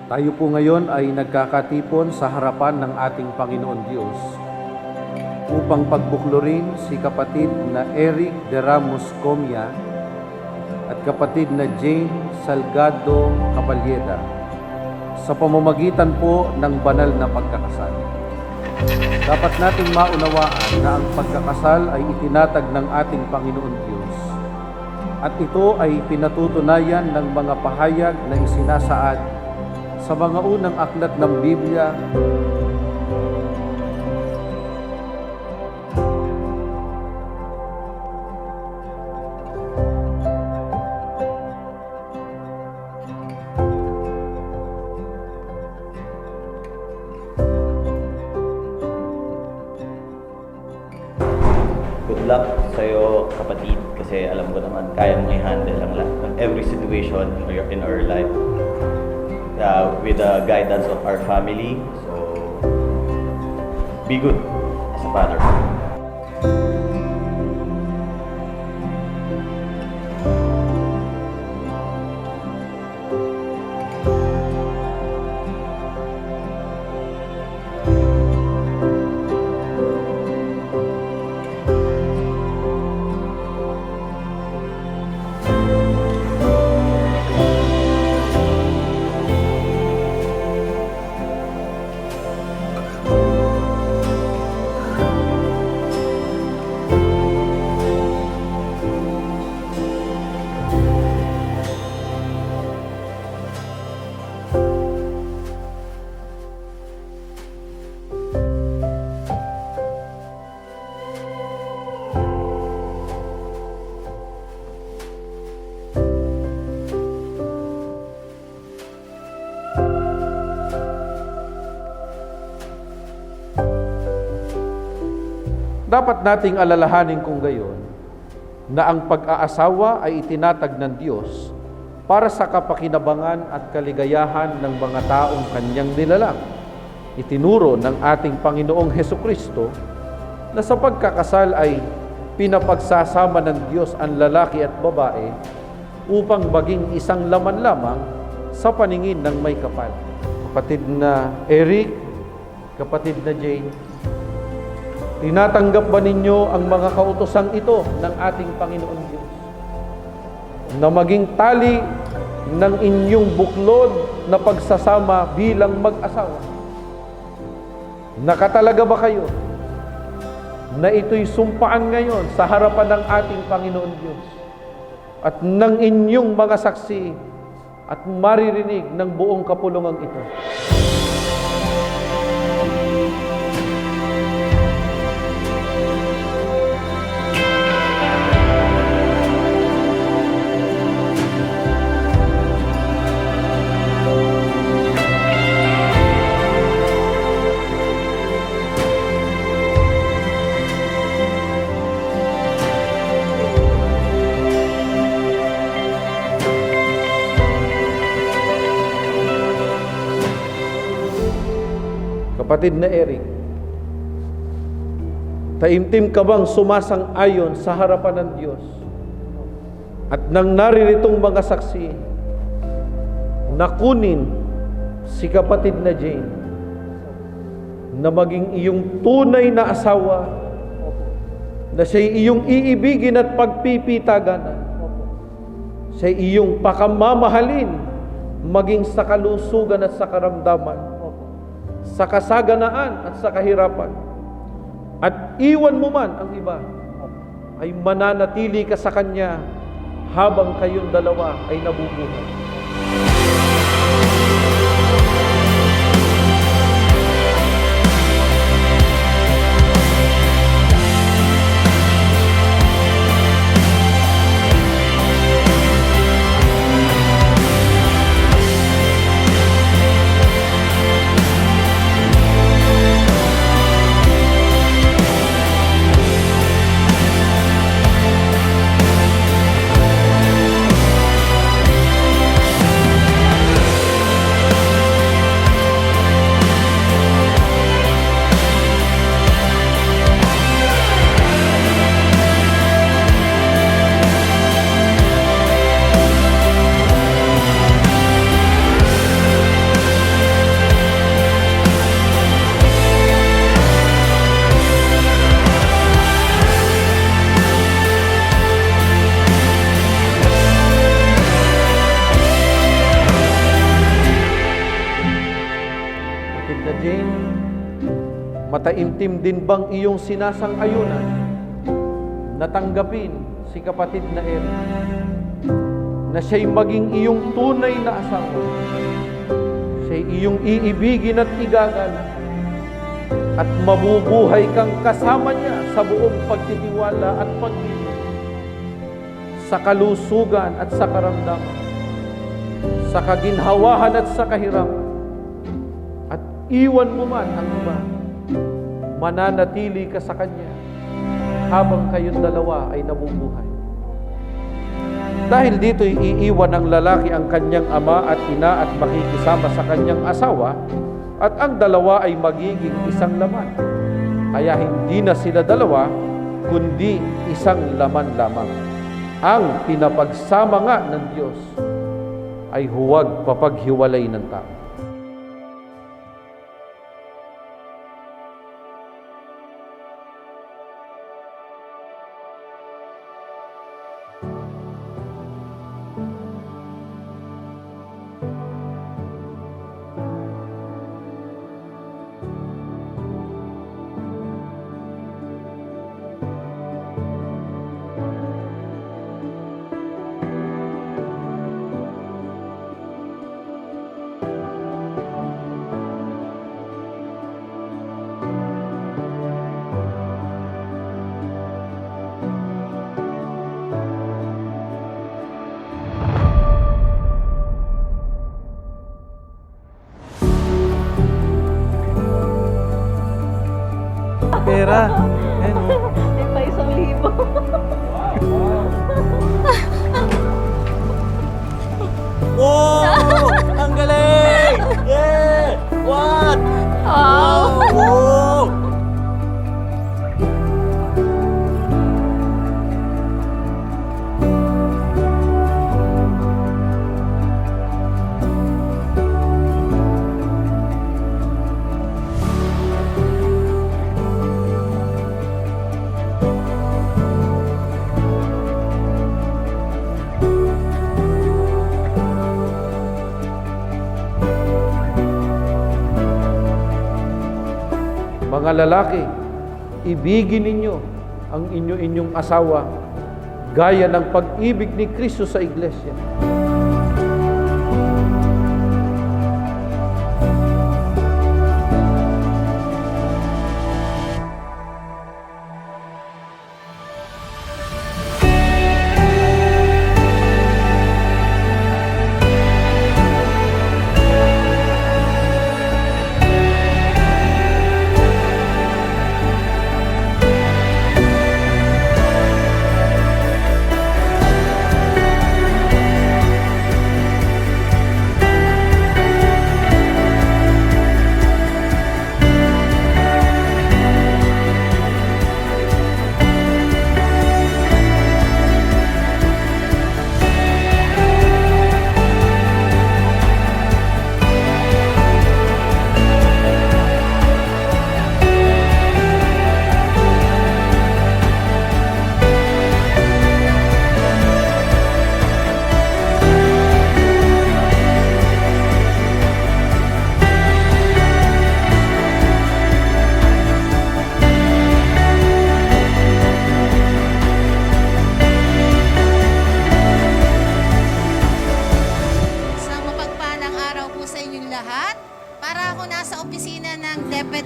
Tayo po ngayon ay nagkakatipon sa harapan ng ating Panginoon Diyos upang pagbuklurin si kapatid na Eric de Ramos Comia at kapatid na Jane Salgado Caballeda sa pamamagitan po ng banal na pagkakasal. Dapat nating maunawaan na ang pagkakasal ay itinatag ng ating Panginoon Diyos at ito ay pinatutunayan ng mga pahayag na isinasaad sa mga unang aklat ng Biblia. Good luck sa'yo, kapatid, kasi alam ko naman kaya mong i-handle ang every situation in our life with the guidance of our family. So, be good as a father. Dapat nating alalahanin kung gayon na ang pag-aasawa ay itinatag ng Diyos para sa kapakinabangan at kaligayahan ng mga taong kanyang nilalang. Itinuro ng ating Panginoong Hesukristo na sa pagkakasal ay pinapagsasama ng Diyos ang lalaki at babae upang maging isang laman lamang sa paningin ng may kapal. Kapatid na Eric, kapatid na Jane, tinatanggap ba ninyo ang mga kautosang ito ng ating Panginoon Diyos na maging tali ng inyong buklod na pagsasama bilang mag-asawa? Nakatalaga ba kayo na ito'y sumpaan ngayon sa harapan ng ating Panginoon Diyos at ng inyong mga saksi at maririnig ng buong kapulungan ito? Kapatid na Eric, taimtim ka bang sumasang-ayon sa harapan ng Diyos at nang narirитong mga saksi na kunin si kapatid na Jane na maging iyong tunay na asawa, na siya'y iyong iibigin at pagpipitaganan, siya'y iyong pakamamahalin maging sa kalusugan at sa karamdaman, sa kasaganaan at sa kahirapan, at iwan mo man ang iba, ay mananatili ka sa Kanya habang kayong dalawa ay nabubuhay. Mataimtim din bang iyong sinasang-ayunan na tanggapin si kapatid na Eric, na siya'y maging iyong tunay na asawa, siya'y iyong iibigin at igagalang, at mabubuhay kang kasama niya sa buong pagtitiwala at pag-ibig, sa kalusugan at sa karamdaman, sa kaginhawahan at sa kahirapan, at iwan mo man ang iba, mananatili ka sa Kanya habang kayong dalawa ay nabubuhay. Dahil dito'y iiwan ng lalaki ang kanyang ama at ina at makikisama sa kanyang asawa, at ang dalawa ay magiging isang laman. Kaya hindi na sila dalawa, kundi isang laman lamang. Ang pinapagsama nga ng Diyos ay huwag papaghiwalay ng tao. Pera. Ayan o. May pa 1,000. Oh! Ang galing! Yeah! What? Wow! Oh! Mga lalaki, ibigin ninyo ang inyong asawa gaya ng pag-ibig ni Kristo sa iglesia.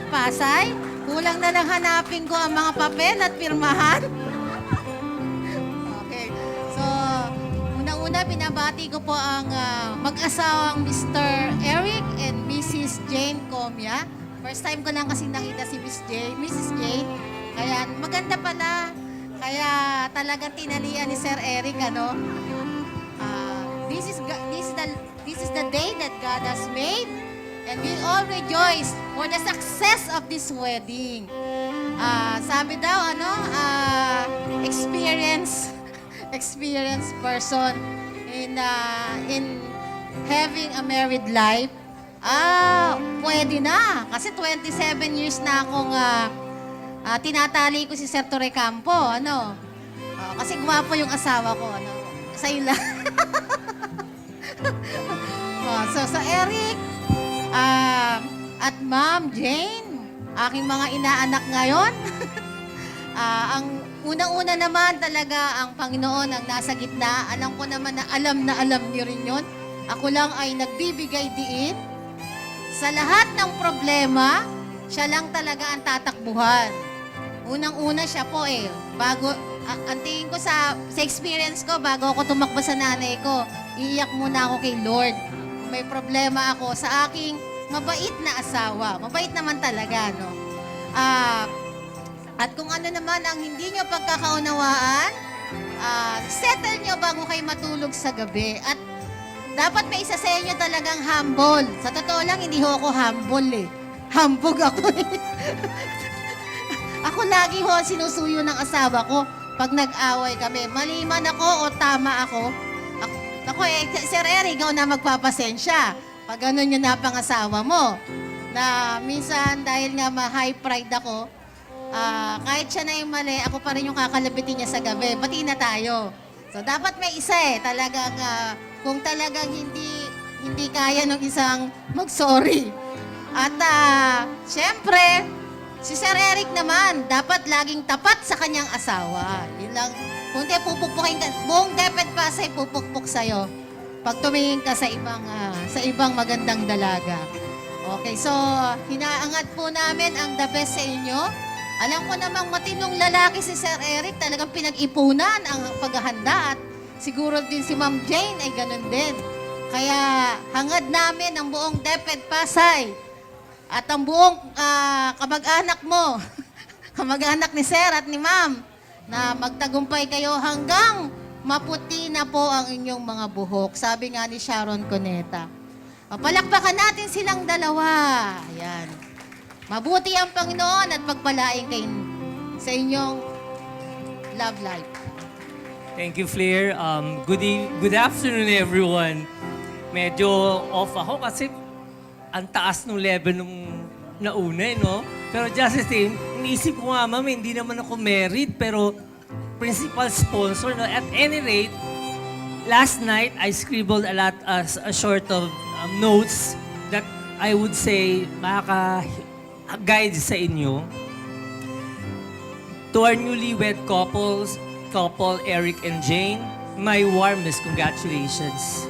Pasay. Kulang na lang hanapin ko ang mga papel at pirmahan. Okay. So, unang-una, pinabati ko po ang mag-asawang Mr. Eric and Mrs. Jane Comia. First time ko lang kasi nakita si Mrs. Jane. Kaya maganda pala. Kaya talagang tinalian ni Sir Eric, ano? This is the day that God has made. And we all rejoice for the success of this wedding. Sabi daw, experienced person in having a married life. Pwede na. Kasi 27 years na akong tinatali ko si Sir Torre Campo, ano? Kasi gwapo yung asawa ko, ano? Sa'yo lang. So Eric, at Ma'am Jane, aking mga inaanak ngayon. Ang unang-una naman talaga ang Panginoon ang nasa gitna. Alam ko naman na alam niyo rin yun. Ako lang ay nagbibigay diin. Sa lahat ng problema, siya lang talaga ang tatakbuhan. Unang-una siya po bago, ang tingin ko sa experience ko, bago ako tumakbo sa nanay ko, iiyak muna ako kay Lord. Kung may problema ako sa aking mabait na asawa. Mabait naman talaga, no? At kung ano naman ang hindi nyo pagkakaunawaan, settle nyo bago kayo matulog sa gabi. At dapat may isa sa inyo talagang humble. Sa totoo lang, hindi ho ako humble Hambog ako Ako lagi ho sinusuyo ng asawa ko pag nag-away kami. Mali man ako o tama ako. Ako Sir Eric, ikaw na magpapasensya. Pag ganun yung napangasawa mo. Na minsan dahil nga high pride ako, kahit siya na yung mali, ako pa rin yung kakalabitin niya sa gabi. Bati na tayo. So, dapat may isa talagang, kung talagang hindi kaya ng isang mag-sorry. At, syempre, si Sir Eric naman, dapat laging tapat sa kanyang asawa. Yun lang. Kung di pupukpukin ka, buong depet pa sa'yo, pupukpuk sa'yo. Pag tumingin ka sa ibang magandang dalaga. Okay, so, hinaangat po namin ang the best sa inyo. Alam ko namang matinong lalaki si Sir Eric, talagang pinag-ipunan ang paghahanda at siguro din si Ma'am Jane ay ganun din. Kaya hangad namin ang buong DepEd Pasay at ang buong kamag-anak mo, kamag-anak ni Sir at ni Ma'am, na magtagumpay kayo hanggang maputi na po ang inyong mga buhok. Sabi nga ni Sharon Cuneta. Palakpakan natin silang dalawa. Ayan. Mabuti ang Panginoon at pagpalain kayo sa inyong love life. Thank you, Flair. Good afternoon, everyone. Medyo off ako kasi ang taas ng level nung nauna, no? Pero just the same, iniisip ko nga, ma'am, hindi naman ako married, pero principal sponsor, no? At any rate, last night, I scribbled a short of notes that I would say guide sa inyo. To our newlywed couple Eric and Jane, my warmest congratulations.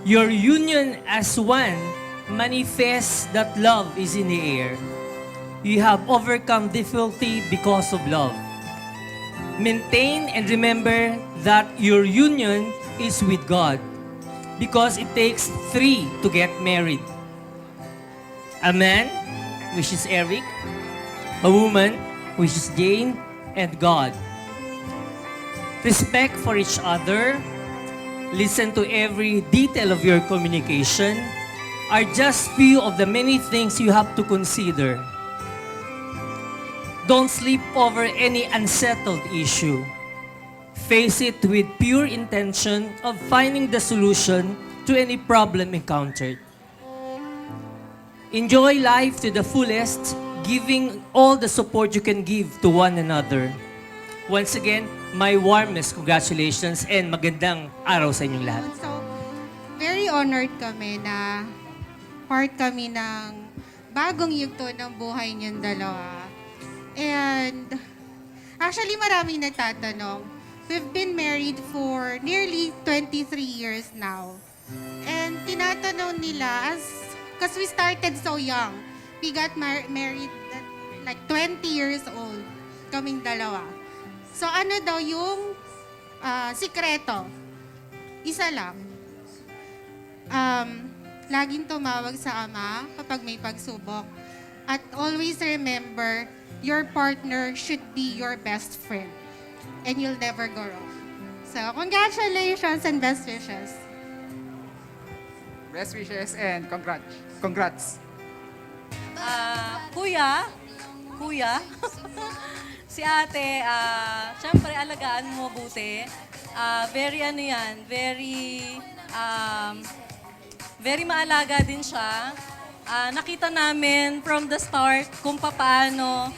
Your union as one manifests that love is in the air. You have overcome difficulty because of love. Maintain and remember that your union is with God because it takes 3 to get married. A man, which is Eric, a woman, which is Jane, and God. Respect for each other, listen to every detail of your communication, are just few of the many things you have to consider. Don't sleep over any unsettled issue. Face it with pure intention of finding the solution to any problem encountered. Enjoy life to the fullest, giving all the support you can give to one another. Once again, my warmest congratulations and magandang araw sa inyong lahat. So, very honored kami na part kami ng bagong yugto ng buhay niyong dalawa. And actually, maraming nagtatanong. We've been married for nearly 23 years now. And tinatanong nila, because we started so young. We got married at like 20 years old, kaming dalawa. So ano daw yung sikreto? Isa lang. Laging tumawag sa Ama kapag may pagsubok. At always remember, your partner should be your best friend. And you'll never go wrong. So congratulations and best wishes. Best wishes and congrats. Kuya, si ate, syempre alagaan mo mabuti. Very maalaga din siya. Nakita namin from the start kung paano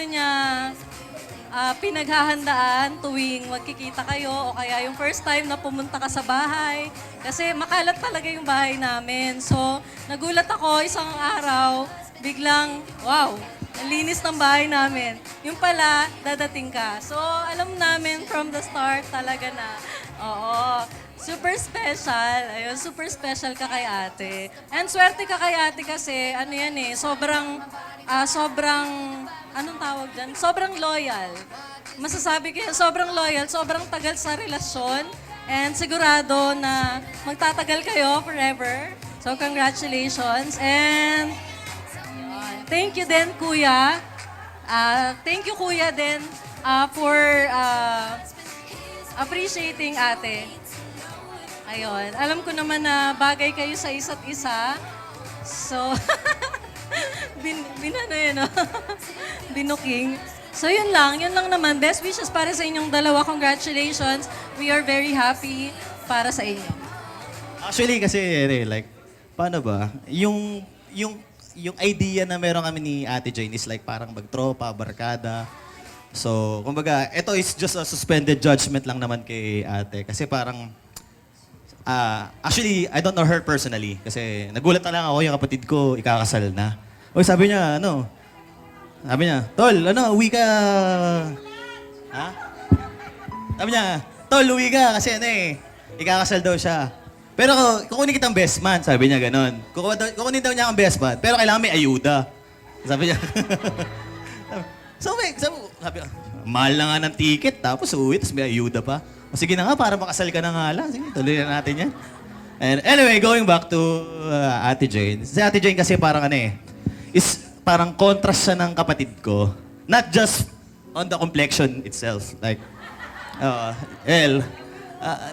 niya pinaghahandaan tuwing magkikita kayo o kaya yung first time na pumunta ka sa bahay. Kasi makalat talaga yung bahay namin. So, nagulat ako isang araw, biglang, wow, ang linis ng bahay namin. Yung pala, dadating ka. So, alam namin from the start talaga na, oo, super special. Ayun, super special ka kay ate. And swerte ka kay ate kasi, ano yan eh, sobrang, anong tawag dyan? Sobrang loyal. Masasabi ko, sobrang loyal, sobrang tagal sa relasyon. And sigurado na magtatagal kayo forever. So, congratulations. And thank you din, Kuya. Thank you, Kuya, din for appreciating ate. Ayun. Alam ko naman na bagay kayo sa isa't isa. So, binano yun, no? Binuking. So, yun lang naman. Best wishes para sa inyong dalawa. Congratulations. We are very happy para sa inyo. Actually, kasi, like, paano ba? Yung idea na meron kami ni Ate Jane is like parang magtropa, barkada. So, kumbaga, ito is just a suspended judgment lang naman kay ate. Kasi parang, actually, I don't know her personally. Kasi nagulat na lang ako, yung kapatid ko, ikakasal na. O sabi niya, Tol, uwi ka. Ha? Sabi niya, Tol, uwi ka kasi ikakasal daw siya. Pero kukunin kitang best man, sabi niya ganon. Kukunin daw niya ang best man, pero kailangan may ayuda. Sabi niya. sabi, mahal na nga ng ticket, tapos uwi, tapos may ayuda pa. O sige na nga, para makasal ka na nga lang. Sige, tuloy na natin yan. And anyway, going back to Ate Jane. Si Ate Jane kasi parang is parang contrast siya ng kapatid ko. Not just on the complexion itself. Like,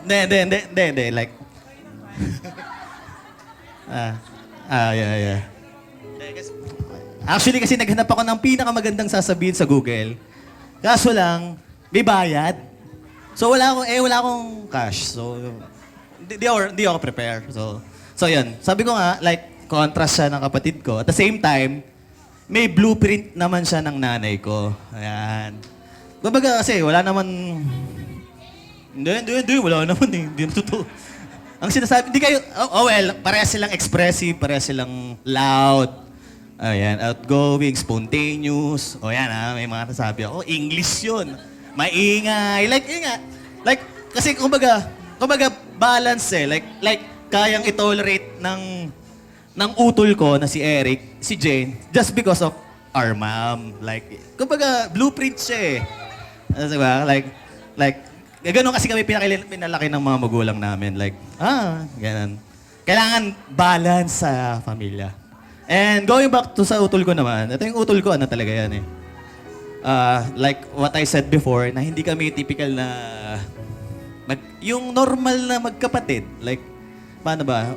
hindi, like, yeah. Actually, kasi naghanap ako ng pinakamagandang sasabihin sa Google. Kaso lang, may bayad. So, wala akong cash. So, di ako prepare. So, yun. Sabi ko nga, like, contrast siya ng kapatid ko. At the same time, may blueprint naman siya ng nanay ko. Ayan. Babaga kasi, wala naman... Hindi, wala naman eh. Hindi totoo. Ang sinasabi, hindi kayo, parehas silang expressive, parehas silang loud. Ayan, outgoing, spontaneous. O yan may mga nasabi ako, English yun. Maingay. Like, kasi kumbaga balance eh. Like, kayang itolerate ng utol ko na si Eric, si Jane, just because of our mom. Like, kumbaga, blueprint siya eh. Diba? Like, ganun kasi kami pinalaki ng mga magulang namin. Like, ganun. Kailangan balance sa pamilya. And going back to sa utol ko naman, ito yung utol ko, talaga yan eh. Like what I said before, na hindi kami typical na, yung normal na magkapatid. Like, paano ba?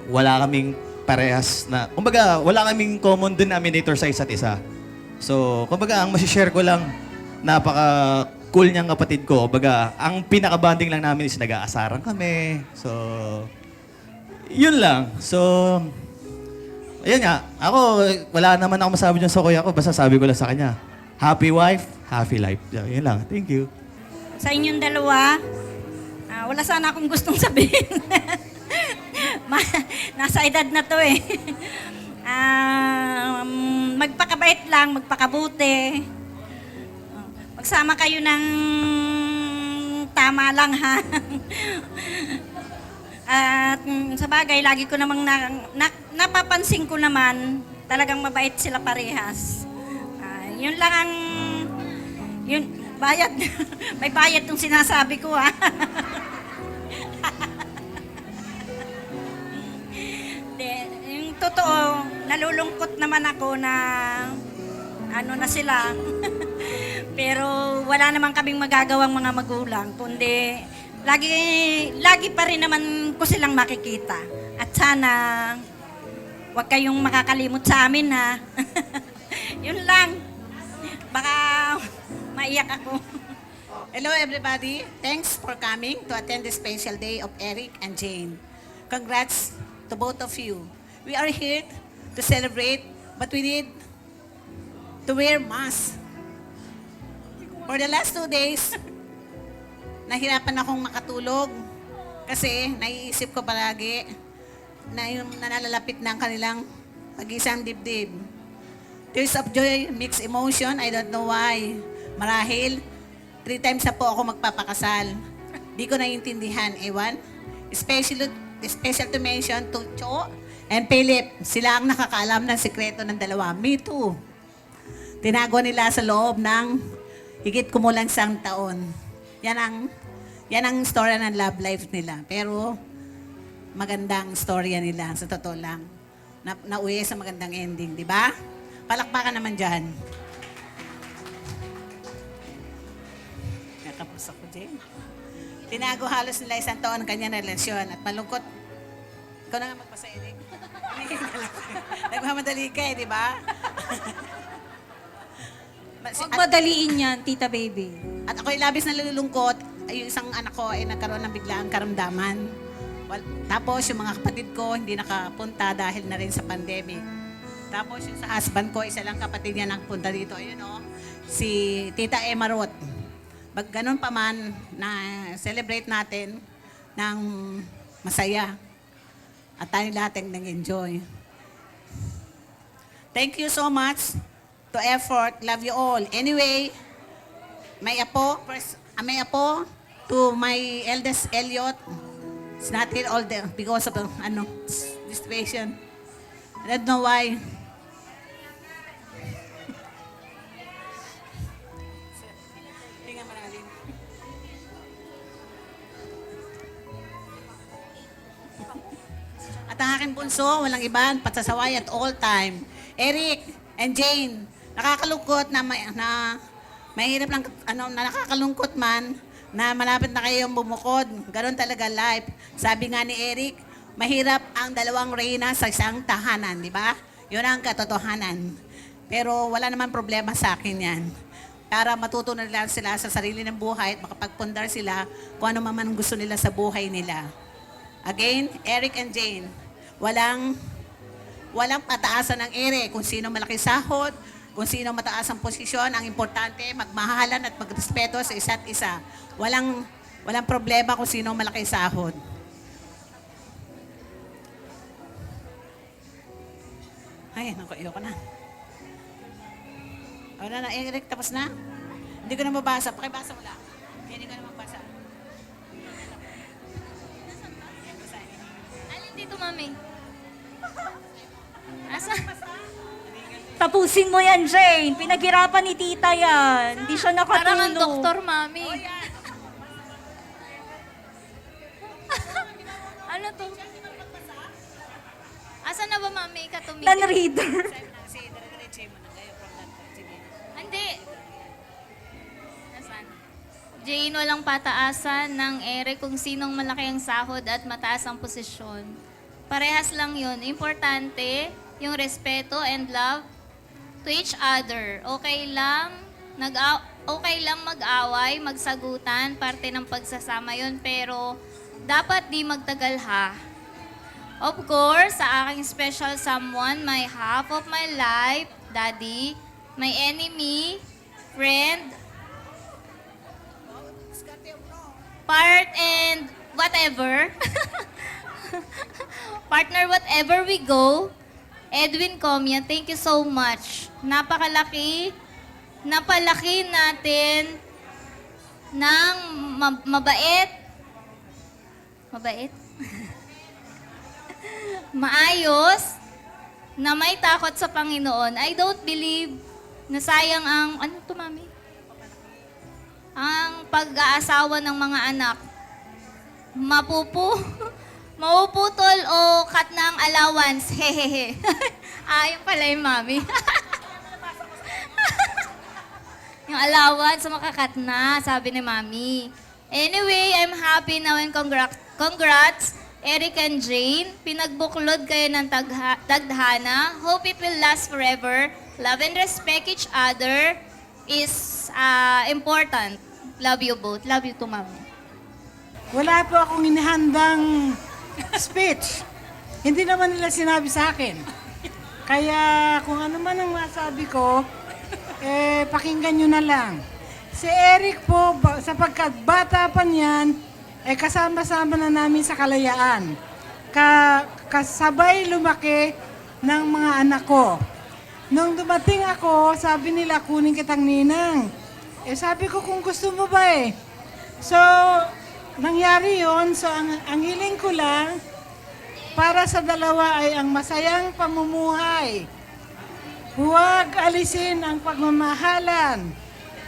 Wala kaming parehas na, kumbaga, wala kaming common denominator sa isa't isa. So, kumbaga, ang masishare ko lang, napaka-cool niyang kapatid ko. Kumbaga, ang pinaka-bonding lang namin is nag-aasaran kami. So, yun lang. So, ayun nga, wala naman ako masabi dyan sa kuya ko, basta sabi ko lang sa kanya, happy wife, happy life. Yun lang. Thank you. Sa inyong dalawa, wala sana akong gustong sabihin. Nasa edad na to eh. Magpakabait lang, magpakabuti. Magsama kayo ng tama lang ha. At sa bagay, lagi ko namang napapansin ko naman, talagang mabait sila parehas. Yun lang ang, bayad. May bayad tong sinasabi ko ha. Yung totoo, nalulungkot naman ako na na sila. Pero wala naman kaming magagawang mga magulang, kundi lagi pa rin naman ko silang makikita. At sana, huwag kayong makakalimot sa amin, ha? Yun lang. Baka maiyak ako. Hello everybody. Thanks for coming to attend the special day of Eric and Jane. Congrats to both of you. We are here to celebrate, but we need to wear masks. For the last 2 days, nahirapan akong makatulog kasi naiisip ko palagi na yung nalalapit ng kanilang pag-isang dibdib. Tears of joy, mixed emotion, I don't know why. Marahil, 3 times na po ako magpapakasal. Di ko naiintindihan, ewan. Special to mention to Cho and Philip. Sila ang nakakaalam ng sikreto ng dalawa. Me too. Tinago nila sa loob ng higit kumulang 1 taon. Yan ang story ng love life nila. Pero magandang storya nila, sa totoo lang. Nauwi sa magandang ending, di ba? Palakpakan naman dyan. Nakapos ako, Jane. Tinago halos nila 1 taon ang kanyang relasyon at malungkot. Ikaw na nga magpasa, Eric. Nagmamadali ka di ba? Huwag madaliin yan, Tita Baby. At ako'y labis na nalulungkot. Ay, yung isang anak ko ay nagkaroon ng biglaang karamdaman. Tapos yung mga kapatid ko hindi nakapunta dahil na rin sa pandemic. Tapos yung sa husband ko, isa lang kapatid niya nakapunta dito. Ayun si Tita Emma Roth. Ganun pa man na celebrate natin ng masaya. At tayo lahat ang nag-enjoy. Thank you so much to effort. Love you all. Anyway, may apo to my eldest Elliot. It's not here all there because of this situation. I don't know why. At ang aking bunso, walang iba, patsasaway at all time. Eric and Jane, nakakalungkot na mahirap lang, na nakakalungkot man, na malapit na kayong bumukod. Ganon talaga life. Sabi nga ni Eric, mahirap ang 2 reyna sa isang tahanan, di ba? Yun ang katotohanan. Pero wala naman problema sa akin yan. Para matutunan nila sila sa sarili ng buhay at makapagpundar sila kung ano man gusto nila sa buhay nila. Again, Eric and Jane, walang pataasan ng ere kung sino malaki sahod, kung sino mataas ang posisyon. Ang importante, magmahalan at magrespeto sa isa't isa. Walang problema kung sino malaki sahod. Ay, naku, ayoko na. Wala na, Eric, tapos na? Hindi ko na mabasa. Pakibasa mo lang. Hindi ko na magbasa. Alin dito, Mami? Asa? Tapusin mo yan, Jane. Pinaghirapan ni tita yan. Hindi siya nakatulog. Parang ang doktor, Mami. Ano to? Asan na ba, Mami? Ikatumigil? Non-reader. Hindi. Nasaan? Jane, walang pataasan ng ere kung sinong malaki ang sahod at mataas ang posisyon. Parehas lang yun. Importante, yung respeto and love to each other. Okay lang mag-away, magsagutan, parte ng pagsasama yun, pero dapat di magtagal ha. Of course, sa aking special someone, my half of my life, Daddy, my enemy, friend, part and whatever. Partner, whatever we go, Edwin Comia, thank you so much. Napalaki natin ng mabait, maayos, na may takot sa Panginoon. I don't believe na sayang ang, ano to, Mami? Ang pag-aasawa ng mga anak. Mapuputol o cut ng allowance. Hehehe. Ayun pala yung Mami. Yung allowance, makakat na, sabi ni Mami. Anyway, I'm happy now and congrats, Eric and Jane. Pinagbuklod kayo ng tagdhana. Hope it will last forever. Love and respect each other is important. Love you both. Love you too, Mami. Wala po akong inihandang speech. Hindi naman nila sinabi sa akin. Kaya kung ano man ang masabi ko, pakinggan nyo na lang. Si Eric po, sapagkat bata pa niyan, kasama-sama na namin sa kalayaan. Kasabay lumaki ng mga anak ko. Nung dumating ako, sabi nila, kunin kitang ninang. Eh sabi ko, kung gusto mo ba eh. So, nangyari yon. So, ang hiling ko lang, para sa dalawa ay ang masayang pamumuhay. Huwag alisin ang pagmamahalan.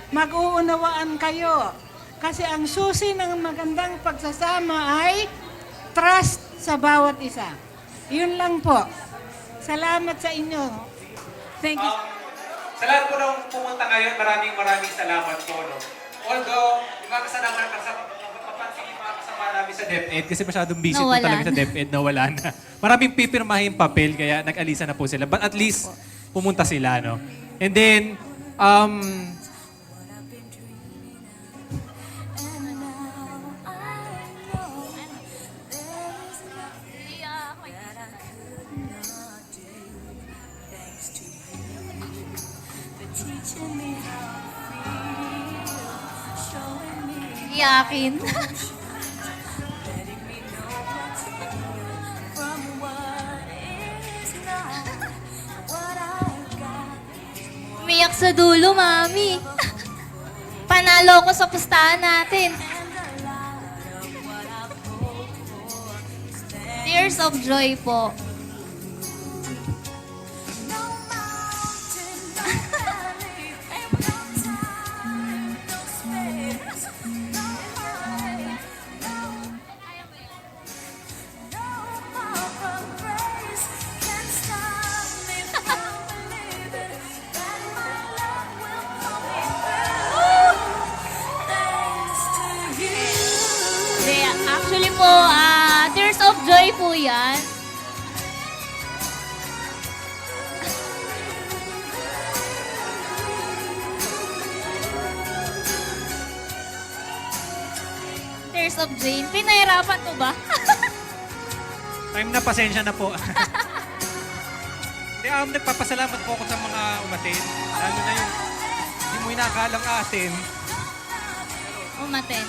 Mag-uunawaan kayo. Kasi ang susi ng magandang pagsasama ay trust sa bawat isa. Yun lang po. Salamat sa inyo. Thank you. Sa lahat po nung pumunta ngayon, maraming salamat po. No? Although, yung mga kasama mapapansin yung mga kasama namin sa DepEd kasi masyadong busy po Nawala talaga sa na. DepEd na wala na. Maraming pipirmahin papel kaya nag-alisa na po sila. But at least, pumunta sila. No? And then, Iyakin. Umiyak sa dulo, Mami. Panalo ko sa pustahan natin. Tears of joy po. Hindi, actually po, tears of joy po yan. Tears of Jane. Pinahirapan mo ba? time na pasensya na po. Hindi, nagpapasalamat po ako sa mga umatin. Lalo na yung hindi mo inakalang atin. Umaten.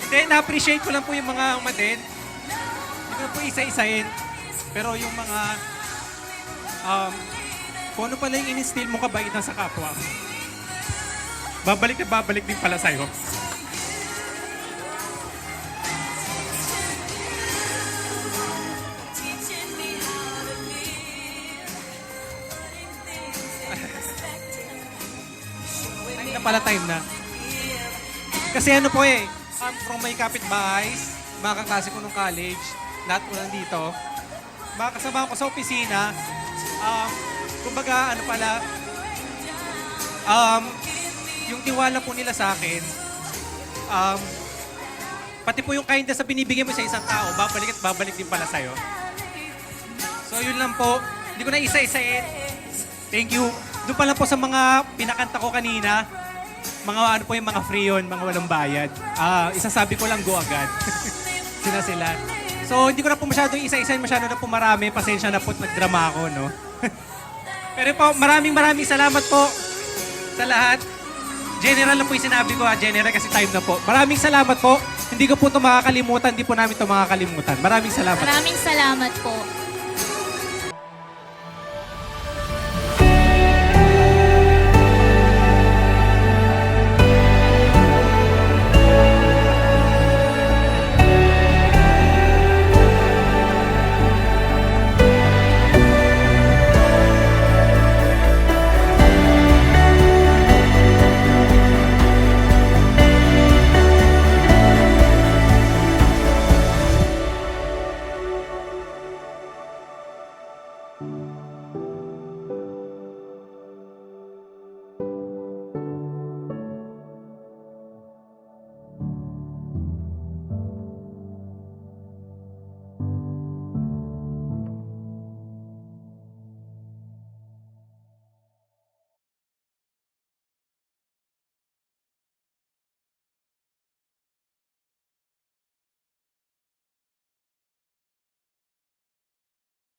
Hindi, na-appreciate ko lang po yung mga umatin. Hindi ko na po isa-isahin. Pero yung mga, kung ano pala yung in-instill mo kabaitan sa kapwa, babalik na babalik din pala sa'yo. Time na pala, time na. Kasi ano po from my kapitbahays, mga kaklase ko nung college, lahat po nandito, mga kasama ko sa opisina, kumbaga ano pala, yung tiwala po nila sa akin, pati po yung kindness na binibigyan mo sa isang tao, babalik at babalik din pala sa'yo. So yun lang po, hindi ko na isa-isahin. Thank you. Doon pa lang po sa mga pinakanta ko kanina, mga ano po yung mga free yun, mga walang bayad. Isasabi ko lang, go agad. Sila. So, hindi ko na po masyadong isa-isahin, masyado na po marami. Pasensya na po at nagdrama ako, no? Pero po, maraming salamat po sa lahat. General na po yung sinabi ko, General, kasi time na po. Maraming salamat po. Hindi ko po ito makakalimutan, hindi po namin ito makakalimutan. Maraming salamat. Maraming salamat po.